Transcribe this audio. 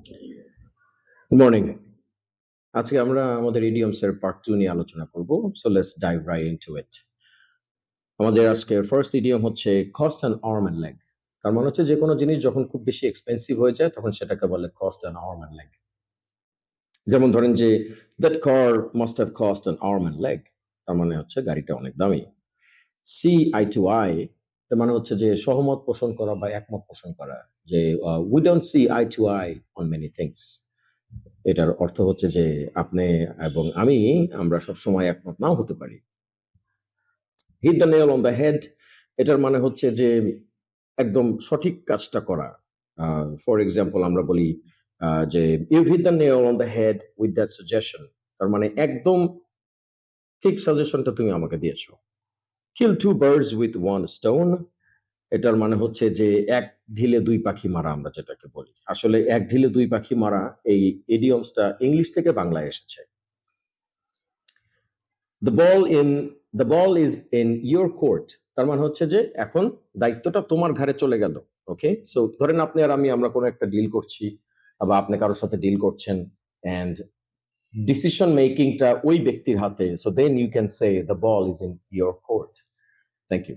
Good morning. আজকে আমরা আমাদের idioms এর পার্ট 2 নিয়ে আলোচনা করব। So let's dive right into it. আমাদের আজকে ফার্স্ট ইডিয়ম হচ্ছে cost an arm and leg। তার মানে হচ্ছে যে কোনো জিনিস যখন খুব বেশি এক্সপেন্সিভ হয়ে যায় তখন সেটাকে বলে cost an arm and leg। যেমন ধরেন যে that car must have cost an arm and leg। তার মানে হচ্ছে গাড়িটা অনেক দামি। See eye to eye তার মানে হচ্ছে যে সহমত পোষণ করা বা একমত পোষণ করা, যে we don't see eye to eye on many things। এটার অর্থ হচ্ছে যে আপনি এবং আমরা সবসময় একমত নাও হতে পারি। Hit the nail on the head এটার মানে হচ্ছে যে একদম সঠিক কাজটা করা। ফর এক্সাম্পল আমরা বলি যে you hit the nail on the head with that suggestion, তার মানে একদম ঠিক সাজেশনটা তুমি আমাকে দিয়েছো। Kill two birds with one stone এটার মানে হচ্ছে যে এক ঢিলে দুই পাখি মারা, আমরা যেটাকে বলি। আসলে এক ঢিলে দুই পাখি মারা এই ইডিয়মসটা ইংলিশ থেকে বাংলায় এসেছে। The ball is in your court তার মানে হচ্ছে যে এখন দায়িত্বটা তোমার ঘাড়ে চলে গেল। ওকে, সো ধরেন আপনি আর আমরা কোনো একটা ডিল করছি বা আপনি কারোর সাথে ডিল করছেন এন্ড ডিসিশন মেকিংটা ওই ব্যক্তির হাতে, so then you can say the ball is in your court. Thank you.